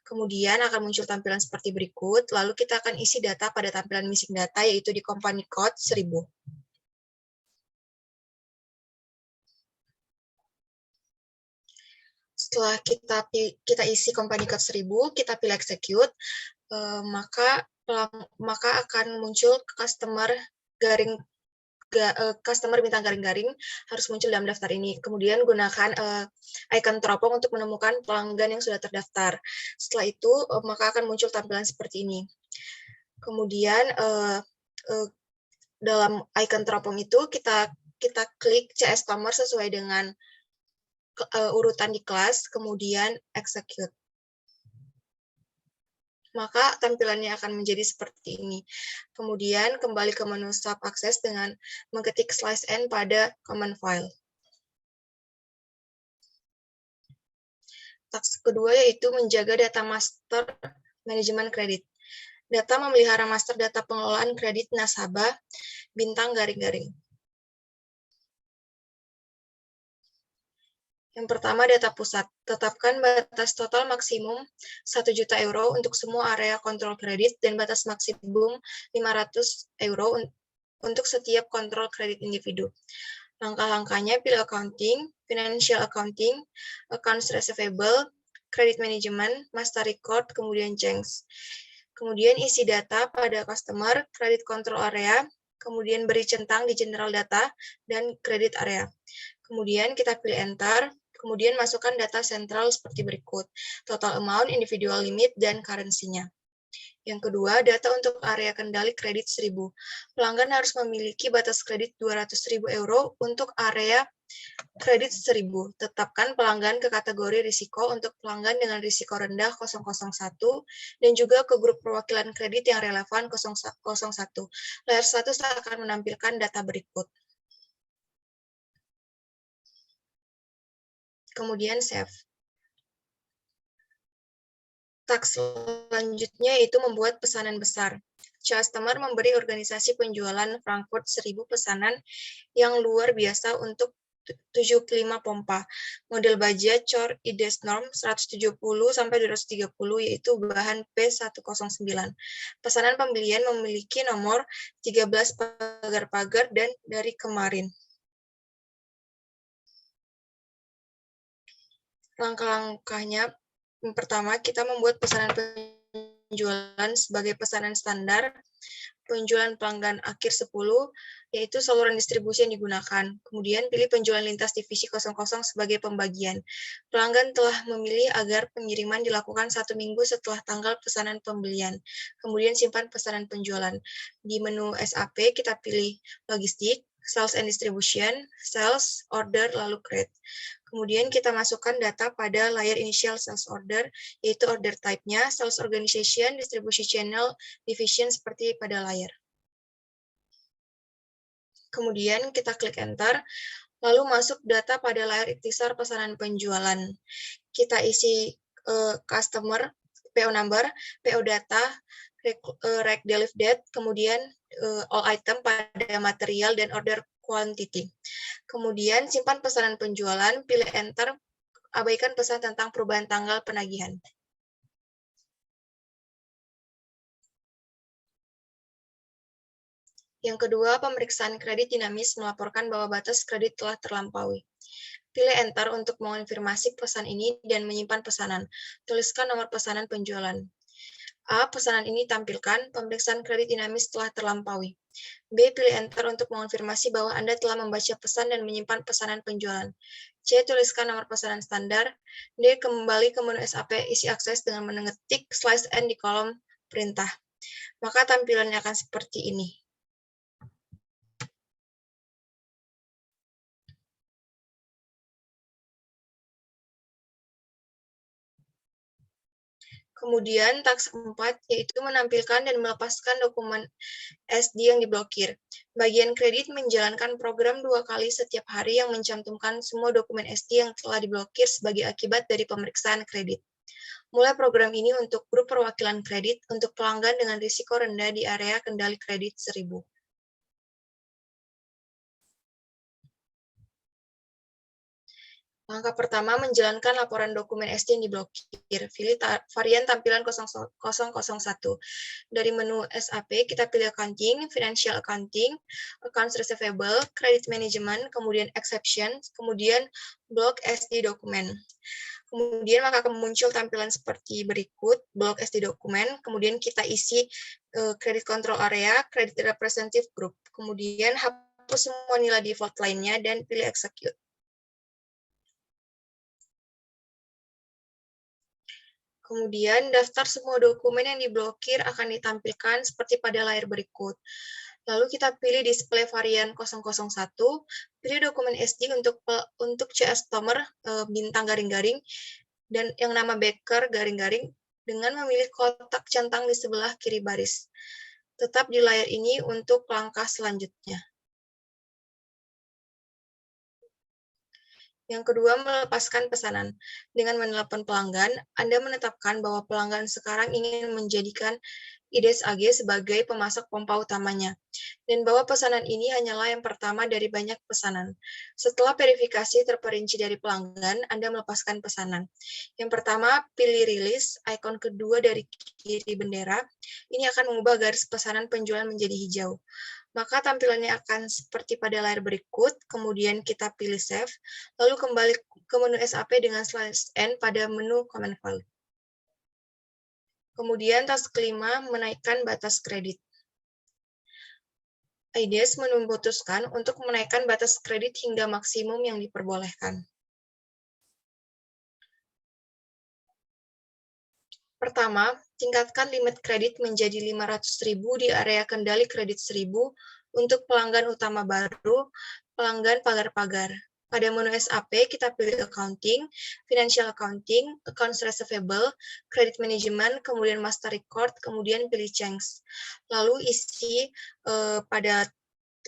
Kemudian akan muncul tampilan seperti berikut, lalu kita akan isi data pada tampilan Missing Data yaitu di Company Code 1000. Setelah kita isi company code 1000, kita pilih execute, maka akan muncul customer bintang garing-garing harus muncul dalam daftar ini. Kemudian gunakan icon teropong untuk menemukan pelanggan yang sudah terdaftar. Setelah itu, maka akan muncul tampilan seperti ini. Kemudian dalam icon teropong itu kita klik CS Tomer sesuai dengan urutan di kelas, kemudian execute. Maka tampilannya akan menjadi seperti ini. Kemudian kembali ke menu Sub Access dengan mengetik slice n pada command file. Task kedua yaitu menjaga data master manajemen kredit. Data memelihara master data pengelolaan kredit nasabah bintang garing-garing. Yang pertama, data pusat. Tetapkan batas total maksimum 1 juta euro untuk semua area kontrol kredit dan batas maksimum 500 euro untuk setiap kontrol kredit individu. Langkah-langkahnya pilih accounting, financial accounting, accounts receivable, credit management, master record, kemudian change. Kemudian isi data pada customer, credit control area, kemudian beri centang di general data dan credit area. Kemudian kita pilih enter. Kemudian masukkan data sentral seperti berikut, total amount, individual limit, dan currency-nya. Yang kedua, data untuk area kendali kredit 1000. Pelanggan harus memiliki batas kredit 200.000 euro untuk area kredit 1000. Tetapkan pelanggan ke kategori risiko untuk pelanggan dengan risiko rendah 001 dan juga ke grup perwakilan kredit yang relevan 01. Layer 1 akan menampilkan data berikut. Kemudian save. Task selanjutnya yaitu membuat pesanan besar. Customer memberi organisasi penjualan Frankfurt 1000 pesanan yang luar biasa untuk 75 pompa. Model baja Chor IDES Norm 170-230 yaitu bahan P109. Pesanan pembelian memiliki nomor 13 pagar-pagar dan dari kemarin. Langkah-langkahnya, yang pertama, kita membuat pesanan penjualan sebagai pesanan standar, penjualan pelanggan akhir 10, yaitu saluran distribusi yang digunakan. Kemudian pilih penjualan lintas divisi 00 sebagai pembagian. Pelanggan telah memilih agar pengiriman dilakukan 1 minggu setelah tanggal pesanan pembelian. Kemudian simpan pesanan penjualan. Di menu SAP kita pilih logistik, sales and distribution, sales, order, lalu create. Kemudian kita masukkan data pada layar initial sales order, yaitu order type-nya, sales organization, distribution channel, division seperti pada layar. Kemudian kita klik enter, lalu masuk data pada layar ikhtisar pesanan penjualan. Kita isi customer, PO number, PO data, rec delivery date, kemudian all item pada material dan order quantity. Kemudian simpan pesanan penjualan, pilih enter, abaikan pesan tentang perubahan tanggal penagihan. Yang kedua, pemeriksaan kredit dinamis melaporkan bahwa batas kredit telah terlampaui. Pilih enter untuk mengonfirmasi pesan ini dan menyimpan pesanan. Tuliskan nomor pesanan penjualan. A. Pesanan ini tampilkan, pemeriksaan kredit dinamis telah terlampaui. B. Pilih enter untuk mengonfirmasi bahwa Anda telah membaca pesan dan menyimpan pesanan penjualan. C. Tuliskan nomor pesanan standar. D. Kembali ke menu SAP isi akses dengan mengetik slice n di kolom perintah. Maka tampilannya akan seperti ini. Kemudian task 4 yaitu menampilkan dan melepaskan dokumen SD yang diblokir. Bagian kredit menjalankan program 2 kali setiap hari yang mencantumkan semua dokumen SD yang telah diblokir sebagai akibat dari pemeriksaan kredit. Mulai program ini untuk grup perwakilan kredit untuk pelanggan dengan risiko rendah di area kendali kredit 1000. Langkah pertama, menjalankan laporan dokumen SD yang diblokir. Pilih varian tampilan 001. Dari menu SAP, kita pilih Accounting, Financial Accounting, Accounts Receivable, Credit Management, kemudian Exception, kemudian blok SD Dokumen. Kemudian maka akan muncul tampilan seperti berikut, blok SD Dokumen, kemudian kita isi Credit Control Area, Credit Representative Group. Kemudian hapus semua nilai default lainnya dan pilih Execute. Kemudian, daftar semua dokumen yang diblokir akan ditampilkan seperti pada layar berikut. Lalu kita pilih display varian 001, pilih dokumen SD untuk CS Tomer bintang garing-garing, dan yang nama Baker garing-garing, dengan memilih kotak centang di sebelah kiri baris. Tetap di layar ini untuk langkah selanjutnya. Yang kedua, melepaskan pesanan. Dengan menelepon pelanggan, Anda menetapkan bahwa pelanggan sekarang ingin menjadikan IDES AG sebagai pemasok pompa utamanya, dan bahwa pesanan ini hanyalah yang pertama dari banyak pesanan. Setelah verifikasi terperinci dari pelanggan, Anda melepaskan pesanan. Yang pertama, pilih rilis, ikon kedua dari kiri bendera. Ini akan mengubah garis pesanan penjualan menjadi hijau. Maka tampilannya akan seperti pada layar berikut, kemudian kita pilih save, lalu kembali ke menu SAP dengan /N pada menu command file. Kemudian task kelima, menaikkan batas kredit. IDES memutuskan untuk menaikkan batas kredit hingga maksimum yang diperbolehkan. Pertama, tingkatkan limit kredit menjadi 500.000 di area kendali kredit 1000 untuk pelanggan utama baru, pelanggan pagar-pagar. Pada menu SAP, kita pilih Accounting, Financial Accounting, Accounts Receivable, Credit Management, kemudian Master Record, kemudian pilih Change. Lalu isi pada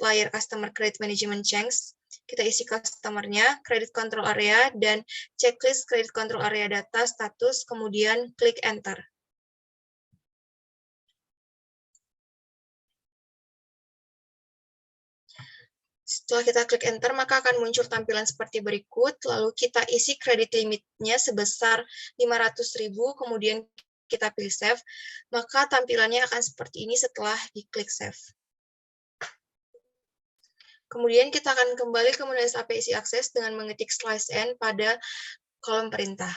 layar Customer Credit Management Change, kita isi customer-nya, Credit Control Area, dan checklist Credit Control Area data, status, kemudian klik Enter. Setelah kita klik Enter, maka akan muncul tampilan seperti berikut, lalu kita isi kredit limitnya sebesar 500.000, kemudian kita pilih Save, maka tampilannya akan seperti ini setelah diklik Save. Kemudian kita akan kembali ke menu SAP isi akses dengan mengetik /N pada kolom perintah.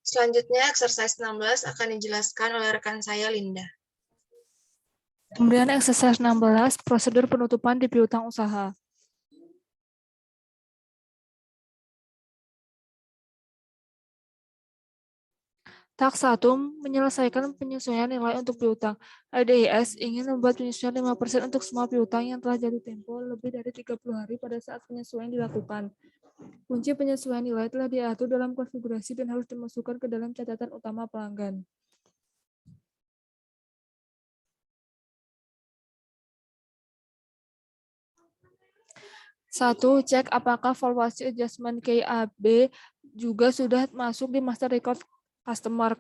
Selanjutnya, exercise 16 akan dijelaskan oleh rekan saya, Linda. Kemudian exercise 16, prosedur penutupan di piutang usaha. Task 1, menyelesaikan penyesuaian nilai untuk piutang. IDIS ingin membuat penyesuaian 5% untuk semua piutang yang telah jatuh tempo lebih dari 30 hari pada saat penyesuaian dilakukan. Kunci penyesuaian nilai telah diatur dalam konfigurasi dan harus dimasukkan ke dalam catatan utama pelanggan. Satu, cek apakah valuasi adjustment KAB juga sudah masuk di master record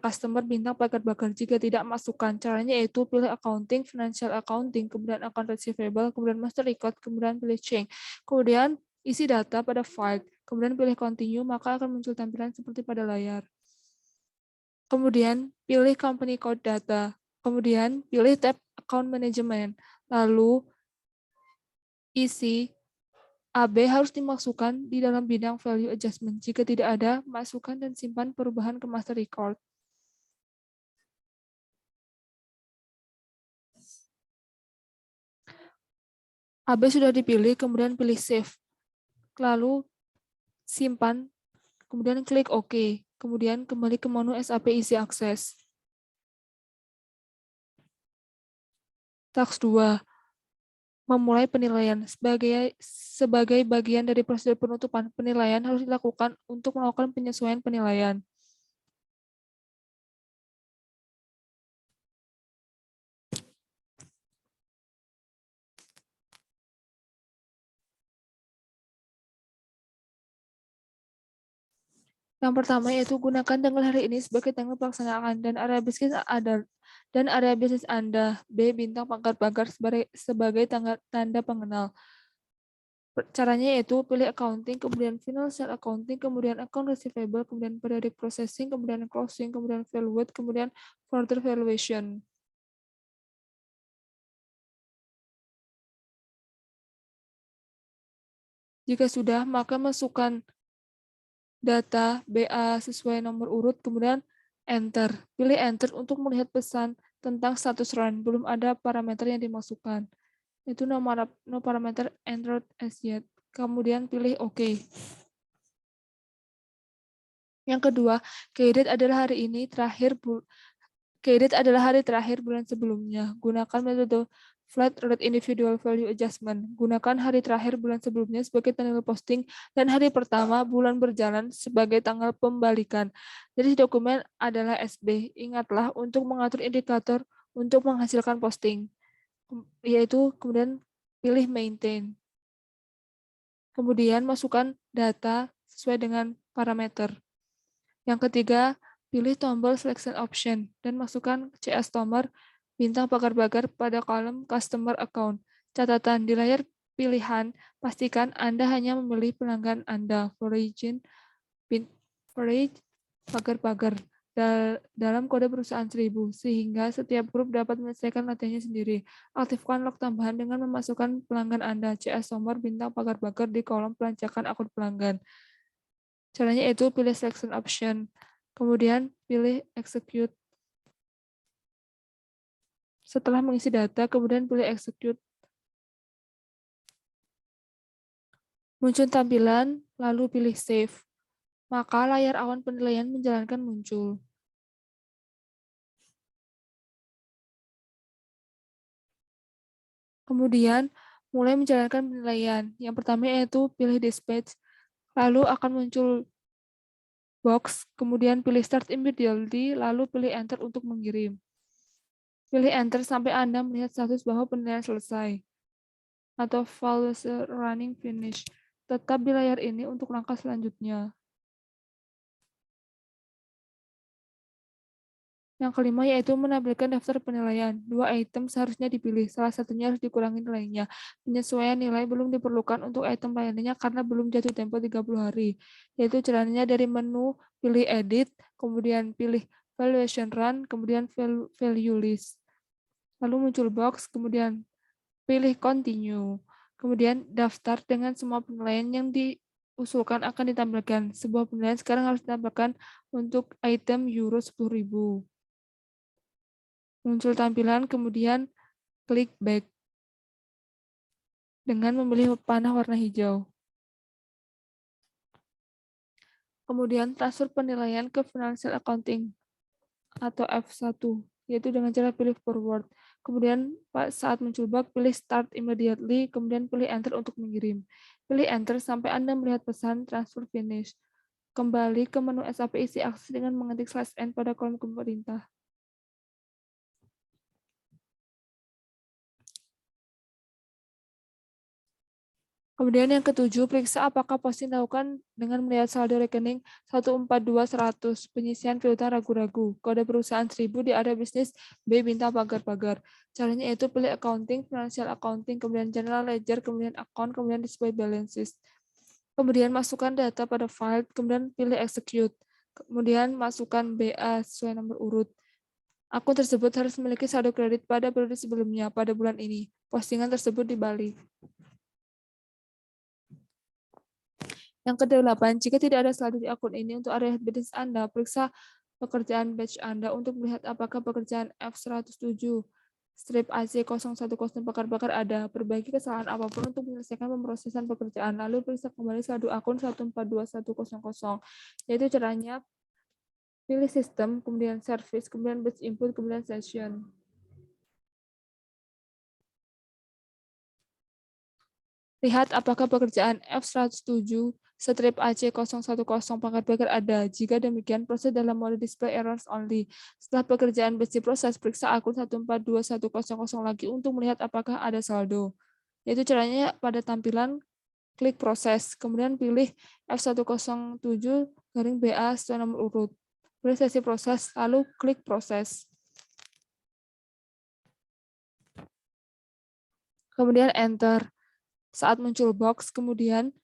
customer bintang pagar-pagar. Jika tidak, masukkan. Caranya yaitu pilih accounting, financial accounting, kemudian account receivable, kemudian master record, kemudian pilih change. Kemudian isi data pada file, kemudian pilih continue, maka akan muncul tampilan seperti pada layar. Kemudian pilih company code data, kemudian pilih tab account management, lalu isi AB harus dimasukkan di dalam bidang value adjustment. Jika tidak ada, masukkan dan simpan perubahan ke master record. AB sudah dipilih, kemudian pilih save. Lalu simpan, kemudian klik OK. Kemudian kembali ke menu SAP Easy Access. Task 2. Memulai penilaian. Sebagai bagian dari prosedur penutupan, penilaian harus dilakukan untuk melakukan penyesuaian penilaian. Yang pertama yaitu gunakan tanggal hari ini sebagai tanggal pelaksanaan dan area bisnis Anda. B. Bintang pagar-pagar sebagai tanda pengenal. Caranya yaitu pilih accounting, kemudian financial accounting, kemudian account receivable, kemudian periodic processing, kemudian closing, kemudian valuate, kemudian further valuation. Jika sudah, maka masukkan data BA sesuai nomor urut, kemudian enter. Pilih enter untuk melihat pesan tentang status run. Belum ada parameter yang dimasukkan. Itu no parameter entered as yet. Kemudian pilih OK. Yang kedua, kredit adalah hari terakhir bulan sebelumnya. Gunakan metode Flat Rate Individual Value Adjustment. Gunakan hari terakhir bulan sebelumnya sebagai tanggal posting dan hari pertama bulan berjalan sebagai tanggal pembalikan. Jadi dokumen adalah SB. Ingatlah untuk mengatur indikator untuk menghasilkan posting, yaitu kemudian pilih maintain. Kemudian masukkan data sesuai dengan parameter. Yang ketiga, pilih tombol selection option dan masukkan CS nomor bintang pagar-pagar pada kolom customer account. Catatan di layar pilihan, pastikan Anda hanya memilih pelanggan Anda, for each pagar-pagar dalam kode perusahaan 1000, sehingga setiap grup dapat menyelesaikan latihannya sendiri. Aktifkan log tambahan dengan memasukkan pelanggan Anda, CS nomor bintang pagar-pagar di kolom pelancaran akun pelanggan. Caranya itu pilih selection option, kemudian pilih execute. Setelah mengisi data, kemudian pilih execute. Muncul tampilan, lalu pilih save. Maka layar awan penilaian menjalankan muncul. Kemudian, mulai menjalankan penilaian. Yang pertama yaitu pilih dispatch, lalu akan muncul box, kemudian pilih start immediately, lalu pilih enter untuk mengirim. Pilih enter sampai Anda melihat status bahwa penilaian selesai atau file running finish. Tetap di layar ini untuk langkah selanjutnya. Yang kelima yaitu menampilkan daftar penilaian. 2 item seharusnya dipilih, salah satunya harus dikurangi nilainya. Penyesuaian nilai belum diperlukan untuk item lainnya karena belum jatuh tempo 30 hari. Yaitu caranya dari menu pilih edit, kemudian pilih valuation run, kemudian value list. Lalu muncul box, kemudian pilih continue. Kemudian daftar dengan semua penilaian yang diusulkan akan ditampilkan. Sebuah penilaian sekarang harus ditampilkan untuk item euro 10.000. Muncul tampilan, kemudian klik back dengan memilih panah warna hijau. Kemudian transfer penilaian ke financial accounting atau F1, yaitu dengan cara pilih forward. Kemudian saat muncul bug, pilih start immediately, kemudian pilih enter untuk mengirim. Pilih enter sampai Anda melihat pesan transfer finish. Kembali ke menu SAP Easy Access dengan mengetik /n pada kolom pemerintah. Kemudian yang ketujuh, periksa apakah posting dilakukan dengan melihat saldo rekening 142100, penyisian piutang ragu-ragu, kode perusahaan 1000 di area bisnis B bintang pagar-pagar. Caranya yaitu pilih accounting, financial accounting, kemudian general ledger, kemudian account, kemudian display balances. Kemudian masukkan data pada file, kemudian pilih execute. Kemudian masukkan BA sesuai nomor urut. Akun tersebut harus memiliki saldo kredit pada periode sebelumnya pada bulan ini. Postingan tersebut dibalik. Yang ke-8, jika tidak ada saldo di akun ini untuk area bisnis Anda, periksa pekerjaan batch Anda untuk melihat apakah pekerjaan F107 strip AC010 bakar-bakar ada. Perbaiki kesalahan apapun untuk menyelesaikan pemrosesan pekerjaan, lalu periksa kembali saldo akun 142100. Yaitu caranya Pilih sistem, kemudian service, kemudian batch input, kemudian session. Lihat apakah pekerjaan F107 strip AC010 pangkat bakar ada. Jika demikian, proses dalam mode display errors only. Setelah pekerjaan batch diproses, periksa akun 142100 lagi untuk melihat apakah ada saldo. Yaitu caranya pada tampilan klik proses, kemudian pilih F107-BA sesuai nomor urut. Pilih sesi proses, lalu klik proses. Kemudian enter. Saat muncul box, kemudian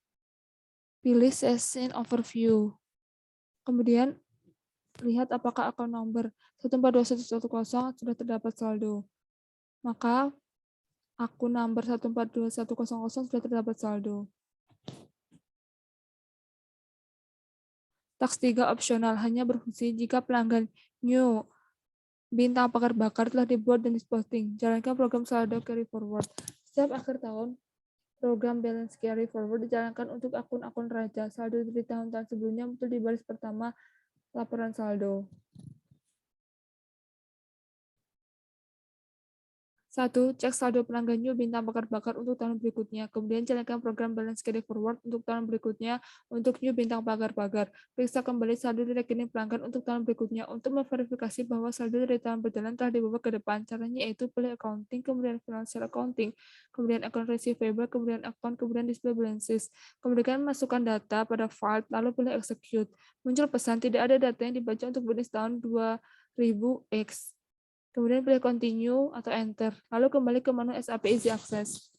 pilih Session Overview. Kemudian lihat apakah akun nomor 142110 sudah terdapat saldo. Maka akun nomor 142100 sudah terdapat saldo. Task 3 opsional hanya berfungsi jika pelanggan new bintang bakar-bakar telah dibuat dan diposting. Jalankan program saldo carry forward. Setiap akhir tahun, program balance carry forward dijalankan untuk akun-akun raja. Saldo dari tahun-tahun sebelumnya muncul di baris pertama laporan saldo. 1. Cek saldo pelanggan new bintang bakar-bakar untuk tahun berikutnya. Kemudian jalankan program balance carry forward untuk tahun berikutnya untuk new bintang bakar-bakar. Periksa kembali saldo di rekening pelanggan untuk tahun berikutnya untuk memverifikasi bahwa saldo dari tahun berjalan telah dibawa ke depan. Caranya yaitu pilih accounting, kemudian financial accounting, kemudian account receivable, kemudian account, kemudian display balances. Kemudian masukkan data pada file, lalu pilih execute. Muncul pesan tidak ada data yang dibaca untuk bisnis tahun 2000X. Kemudian pilih continue atau enter. Lalu kembali ke menu SAP Easy Access.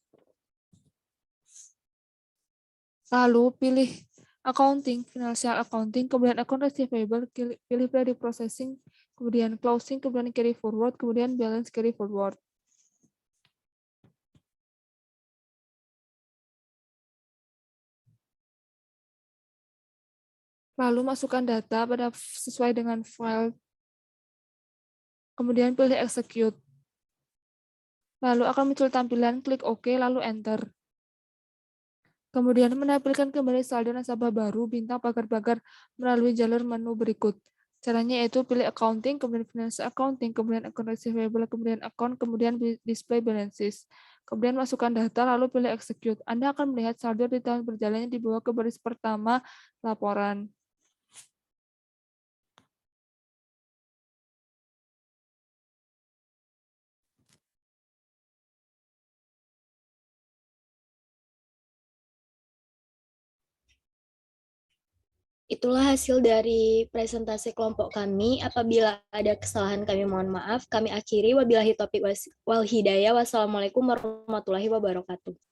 Lalu pilih accounting, financial accounting, kemudian account receivable, pilih ready processing, kemudian closing, kemudian carry forward, kemudian balance carry forward. Lalu masukkan data pada sesuai dengan file. Kemudian pilih execute. Lalu akan muncul tampilan klik OK, lalu enter. Kemudian menampilkan kembali saldo nasabah baru bintang bakar-bakar melalui jalur menu berikut. Caranya yaitu pilih accounting, kemudian financial accounting, kemudian account receivable, kemudian account, kemudian display balances. Kemudian masukkan data, lalu pilih execute. Anda akan melihat saldo di tahun berjalannya dibawa ke baris pertama laporan. Itulah hasil dari presentasi kelompok kami. Apabila ada kesalahan kami mohon maaf. Kami akhiri. Wabillahi taufiq wal hidayah. Wassalamualaikum warahmatullahi wabarakatuh.